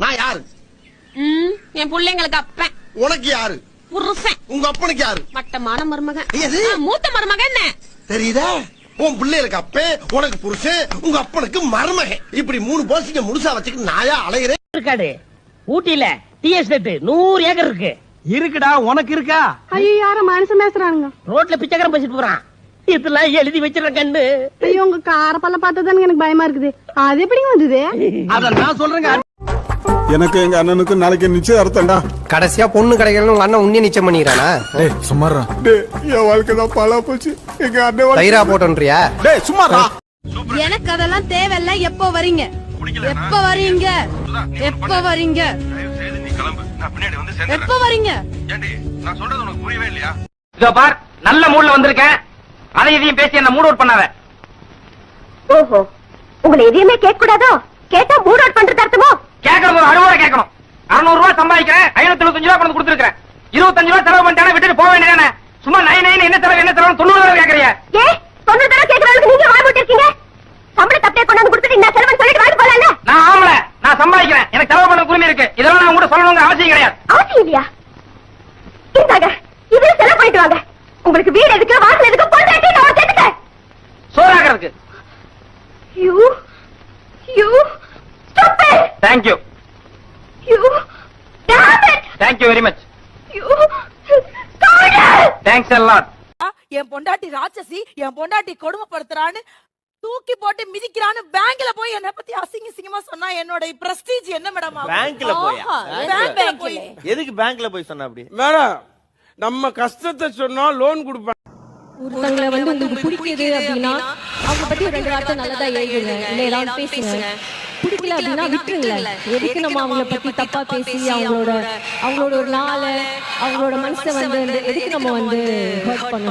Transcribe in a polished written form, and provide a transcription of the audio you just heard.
நான் யாரு? என் பிள்ளைங்களுக்கு அப்பன். உனக்கு யாரு? புருஷன். உங்க அப்பனுக்கு யாரு? மட்டமான மருமகன். எது? மூத்த மருமகன் என்ன தெரியுதா? உன் பிள்ளைகளுக்கு அப்பன், உனக்கு புருஷன், உங்க அப்பனுக்கு மருமகன். இப்படி 3 போசிங்க முழுசா வச்சுக்கிட்டு நாயா அலையிறேன். இருக்காடு ஊட்டியில டீ எஸ்டேட் 100 ஏக்கர் இருக்கு. இருக்குடா, உனக்கு இருக்கா? ஐயோ, யாரும் மனுஷன் பேசுறானுங்க. ரோட்ல பிச்சைக்காரன் பேசிட்டு போறான். இதெல்லாம் எழுதி வச்சிருக்கேன் கண்ணு. ஐயோ, உங்க கார பல்ல பார்த்ததுன்னு எனக்கு பயமா இருக்குது. அது எப்படி வந்தது? அத நான் சொல்றேங்க. எனக்கு எங்க அண்ணனுக்கு நாளைக்கு நிச்சயதார்த்தம்டா. கடைசியா பொண்ணு கிடைக்கலன்னு உங்க அண்ணன் உன்னிய நிச்சயம் பண்ணிக்கிறானா? டேய் சும்மாறா. டேய் என் வாழ்க்கை தான் பாழா போச்சு. எங்க அண்ணன் தயிரா போட்டோன்றியா? டேய் சும்மாறா. எனக்கு அதெல்லாம் தேவையில்ல. எப்போ வரீங்க? எப்போ வரீங்க? எப்போ வரீங்க? எப்போ வரீங்க? இதோ பார், நல்ல மூட்ல வந்திருக்கேன். அதை இதையும் பேசி என்ன மூட் அவுட் பண்ணாத. ஓஹோ, உங்களை எதையுமே கேட்க கூடாதோ? கேட்டா மூட் அவுட் பண்றது அர்த்தமோ? கேட்கறது ஒரு 60 ரூபாய் கேட்கணும். 600 ரூபாய் சம்பாதிக்கிறேன், 575 ரூபாய் கொண்டு கொடுத்துருக்கேன். 25 ரூபாய் செலவு பண்ணிட்டானே, விட்டுட்டு போக வேண்டியதானே. சும்மா என்ன செலவு 90 ரூபாய் கேட்கறியா? ஏ, 90 தடவை கேட்கறதுக்கு நீங்க வாய் போட்டு இருக்கீங்க. சம்பளத்தை அப்படியே கொண்டாந்து கொடுத்துட்டு இந்த செலவுன்னு சொல்லிட்டு வாங்கி போலாம்ல. நான் ஆமல, நான் சம்பாதிக்கிறேன். எனக்கு செலவு பண்ண உரிமை இருக்கு. இதெல்லாம் நான் கூட சொல்லணுங்க அவசியம் கிடையாது. அவசியம் இல்லையா? இந்தாங்க, இதுல செலவு பண்ணிட்டு வாங்க. உங்களுக்கு வீடு எதுக்கு, வாசல் எதுக்கு, பொண்டாட்டி நான் கேட்டுக்க. சோறாகிறதுக்கு. You you stupid. Thank you. You damn it. Thank you very much. You coward. Thanks a lot. என் பொண்டாட்டி ராட்சசி, என் பொண்டாட்டி கொடுமைப்படுத்துறான்னு தூக்கி போட்டு மிதிக்கிறான்னு பேங்க்ல போய் என்ன பத்தி அசிங்கமா சொன்னா என்னோட பிரஸ்டீஜ் என்ன மேடம்? பேங்க்ல போயா? பேங்க்ல போய் எதுக்கு பேங்க்ல போய் சொன்ன அப்படி? மேடம், நம்ம கஷ்டத்தை சொன்னா லோன் கொடுப்பாங்க. ஒருத்தங்களை உங்களுக்கு பிடிக்குது அப்படின்னா அவங்க பத்தி 2 வார்த்தை நல்லதா எழுதுங்க, இல்ல ஏதாவது பேசுங்க. பிடிக்கல அப்படின்னா விட்டுருங்களேன். எதுக்கு நம்ம அவங்கள பத்தி தப்பா பேசி அவங்களோட ஒரு நாளை, அவங்களோட மனசை எதுக்கு நம்ம ஹர்ட் பண்ணணும்?